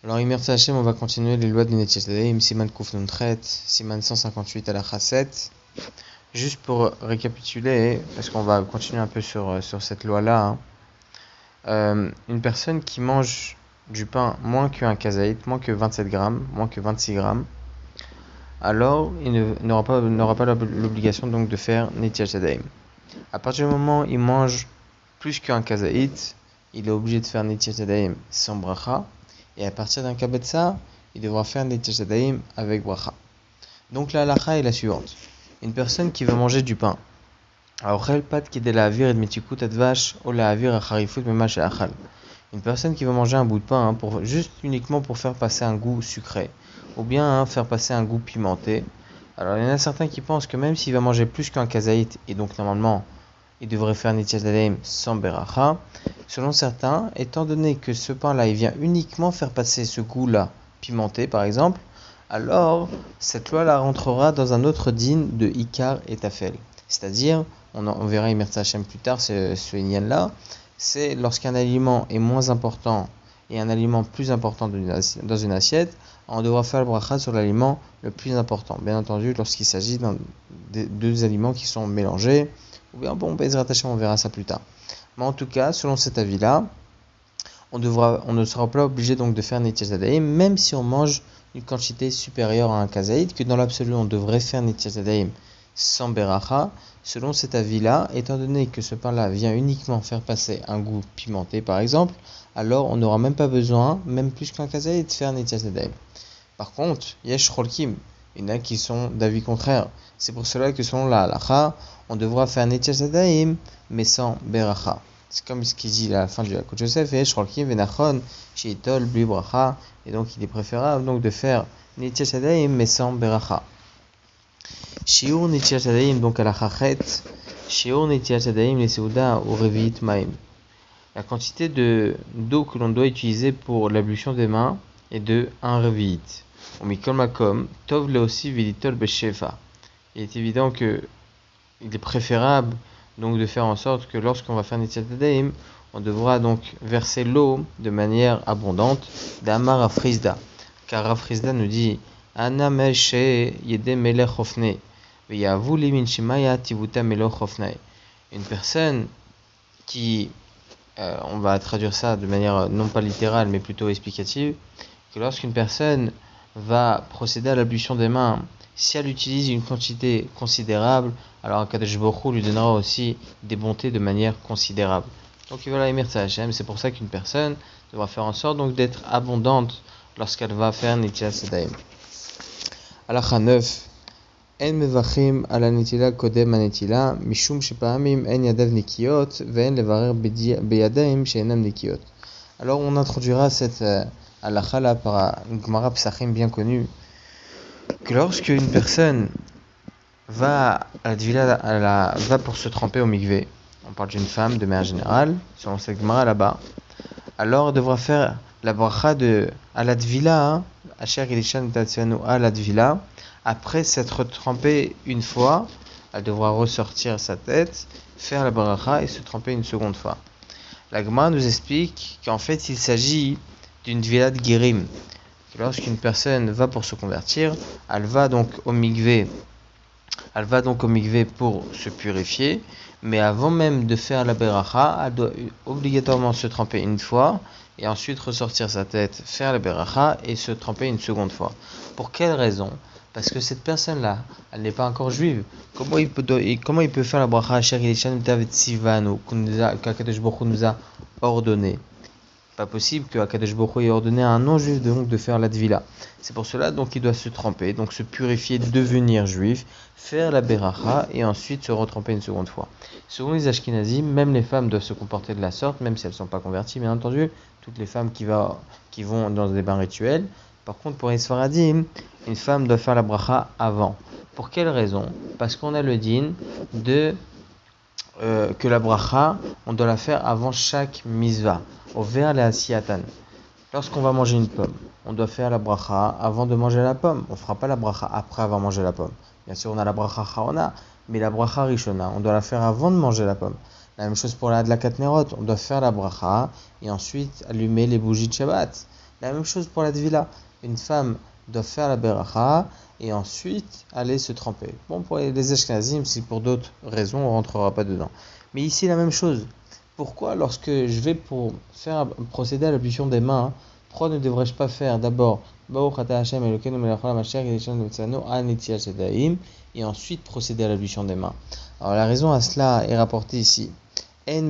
Alors, Imertz Hashem, on va continuer les lois du Netziat Yadayim, Siman Kuf Nun Tret, Siman 158 à la Chasset. Juste pour récapituler, parce qu'on va continuer un peu sur cette loi-là, une personne qui mange du pain moins qu'un kazaït, moins que 27 grammes, moins que 26 grammes, alors il n'aura pas l'obligation donc de faire Netziat Yadayim. À partir du moment où il mange plus qu'un kazaït, il est obligé de faire Netziat Yadayim sans bracha. Et à partir d'un kabetza, il devra faire Netziat Yadayim avec bracha. Donc la halacha est la suivante. Une personne qui veut manger du pain. Une personne qui veut manger un bout de pain uniquement pour faire passer un goût sucré. Ou bien faire passer un goût pimenté. Alors il y en a certains qui pensent que même s'il va manger plus qu'un kazaït, et donc normalement il devrait faire Netziat Yadayim sans beracha. Selon certains, étant donné que ce pain-là, il vient uniquement faire passer ce goût-là, pimenté par exemple, alors cette loi-là rentrera dans un autre din de Ikar et Tafel. C'est-à-dire, on verra Imertz Hashem plus tard, ce yin-là, c'est lorsqu'un aliment est moins important et un aliment plus important dans une assiette, on devra faire le bracha sur l'aliment le plus important. Bien entendu, lorsqu'il s'agit de deux aliments qui sont mélangés, ou bien Bezrat Hashem, on verra ça plus tard. Mais en tout cas, selon cet avis-là, on ne sera pas obligé donc de faire Netziat Yadayim, même si on mange une quantité supérieure à un kazaït, que dans l'absolu on devrait faire Netziat Yadayim sans beracha. Selon cet avis-là, étant donné que ce pain-là vient uniquement faire passer un goût pimenté par exemple, alors on n'aura même pas besoin, même plus qu'un kazaït, de faire Netziat Yadayim. Par contre, yesh cholkim, il y en a qui sont d'avis contraire. C'est pour cela que selon la halacha, on devra faire Netziat Yadayim, mais sans beracha. C'est comme ce qu'il dit à la fin du Hakut Yosef, et Shrolkim venachon sheitol bli bracha, et donc il est préférable donc de faire Netziat Yadayim, mais sans beracha. Shiur Netziat Yadayim, donc à la chachet, Shiur Netziat Yadayim les seuda ou reviit maim. La quantité d'eau que l'on doit utiliser pour l'ablution des mains est de 1 reviit. Mikol makom tov le aussi vilitol beshefa. Il est évident que il est préférable donc de faire en sorte que lorsqu'on va faire Netziat Yadayim, on devra donc verser l'eau de manière abondante d'Amar Afrizda. Car Afrizda nous dit Ana meshe yede melech hofne veyavu li min shimaya tivuta melech hofne. Une personne qui, on va traduire ça de manière non pas littérale mais plutôt explicative, que lorsqu'une personne va procéder à l'ablution des mains, si elle utilise une quantité considérable, alors Akadosh Baruch Hu lui donnera aussi des bontés de manière considérable. Donc voilà, Imertz Hashem, c'est pour ça qu'une personne devra faire en sorte donc d'être abondante lorsqu'elle va faire Netziat Yadayim. Halacha 9. En mevachim ala netila kodem anetila mishum shepa'amim en yadav nikiyot ve'en levarer beyadayim she'enam nikiyot. Alors on introduira cette halacha là par une Gemara Psachim bien connue, que lorsque une personne va à la tvila, va pour se tremper au mikvé, on parle d'une femme de manière générale, selon cette Gemara là-bas, alors elle devra faire la bracha de à la tvila, Asher Elishan Tatsianu à la tvila, après s'être trempée une fois, elle devra ressortir sa tête, faire la bracha et se tremper une seconde fois. La Gemara nous explique qu'en fait il s'agit d'une tvila de Gerim. Lorsqu'une personne va pour se convertir, elle va donc au mikvé pour se purifier, mais avant même de faire la beracha, elle doit obligatoirement se tremper une fois, et ensuite ressortir sa tête, faire la beracha, et se tremper une seconde fois. Pour quelle raison ? Parce que cette personne-là, elle n'est pas encore juive. Comment il peut faire la bracha qu'Akadosh Baruch Hu nous a ordonné ? Pas possible que Akadosh Baruch Hu ait ordonné à un non-juif donc de faire la tvila. C'est pour cela donc il doit se tremper, donc se purifier, devenir juif, faire la beracha et ensuite se retremper une seconde fois. Selon les Ashkenazim, même les femmes doivent se comporter de la sorte, même si elles ne sont pas converties, bien entendu, toutes les femmes qui vont dans des bains rituels. Par contre, pour les Sfaradim, une femme doit faire la bracha avant. Pour quelle raison ? Parce qu'on a le din que la bracha, on doit la faire avant chaque misva, au ver le asiyatan. Lorsqu'on va manger une pomme, on doit faire la bracha avant de manger la pomme. On ne fera pas la bracha après avoir mangé la pomme. Bien sûr, on a la bracha charona, mais la bracha rishona, on doit la faire avant de manger la pomme. La même chose pour la hadlakat nerot, on doit faire la bracha et ensuite allumer les bougies de Shabbat. La même chose pour la tvila. Une femme doit faire la beracha et ensuite aller se tremper. Bon, pour les Ashkenazim, si pour d'autres raisons, on ne rentrera pas dedans. Mais ici, la même chose. Pourquoi, lorsque je vais pour procéder à l'ablution des mains, pourquoi ne devrais-je pas faire d'abord et ensuite procéder à l'ablution des mains? Alors la raison à cela est rapportée ici. On ne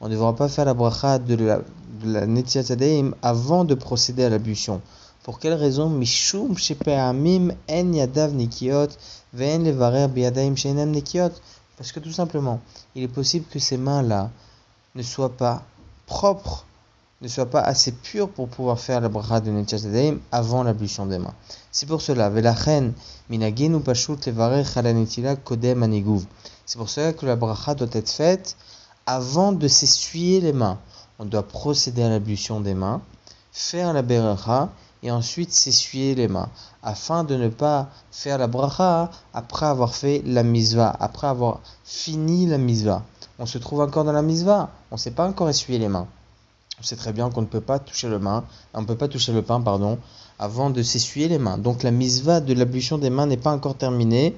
devra pas faire la bracha de la netilat yadayim avant de procéder à l'ablution. Pour quelle raison? Mishum shepe'amim en yadav nikiot ve'en levarer biyadayim she'enam nikiot. Parce que tout simplement, il est possible que ces mains-là ne soient pas propres, ne soient pas assez pures pour pouvoir faire la bracha de netilat yadayim avant l'ablution des mains. C'est pour cela, velachen minagenu pashut levarer chala netila kodem aniguv. C'est pour cela que la bracha doit être faite avant de s'essuyer les mains. On doit procéder à l'ablution des mains, faire la beracha et ensuite s'essuyer les mains, afin de ne pas faire la bracha après avoir fait la misva, après avoir fini la misva. On se trouve encore dans la misva, on ne s'est pas encore essuyé les mains. On sait très bien qu'on ne peut pas toucher le pain, avant de s'essuyer les mains. Donc la misva de l'ablution des mains n'est pas encore terminée.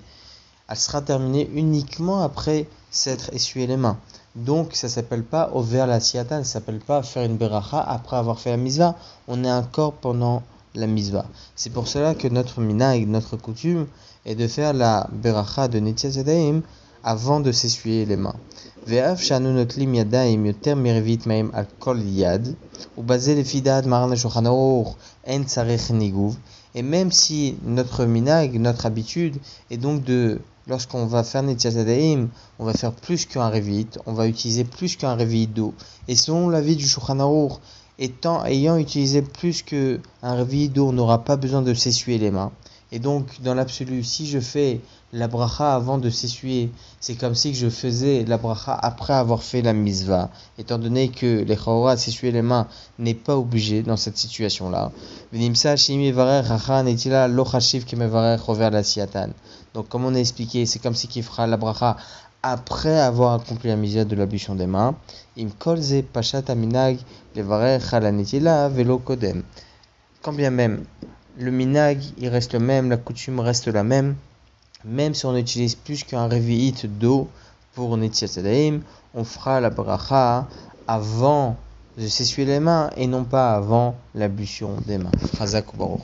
Elle sera terminée uniquement après s'être essuyé les mains. Donc ça ne s'appelle pas over la siyata, ça ne s'appelle pas faire une beracha après avoir fait la misva. On est encore pendant la misva. C'est pour cela que notre minag, notre coutume, est de faire la beracha de netilat yadayim avant de s'essuyer les mains. Ve'af shanu notlim yadayim yoter merivit ma'im al kol yad ubaze lefi da'at maran shulchan aruch en tzarich niguv. Et même si notre minag, notre habitude est donc de, lorsqu'on va faire netilat yadayim, on va faire plus qu'un revit, on va utiliser plus qu'un revit d'eau. Et selon l'avis du Shulchan Aruch, ayant utilisé plus qu'un revit d'eau, on n'aura pas besoin de s'essuyer les mains. Et donc, dans l'absolu, si je fais la bracha avant de s'essuyer, c'est comme si je faisais la bracha après avoir fait la misva. Étant donné que les chawra s'essuyer les mains n'est pas obligé dans cette situation-là. Donc, comme on a expliqué, c'est comme si qu'il fera la bracha après avoir accompli la misva de l'ablution des mains. Quand bien même le minag, il reste le même, la coutume reste la même si on utilise plus qu'un revi'it d'eau pour netilat yadayim, on fera la bracha avant de s'essuyer les mains et non pas avant l'ablution des mains. Chazak ou baruch.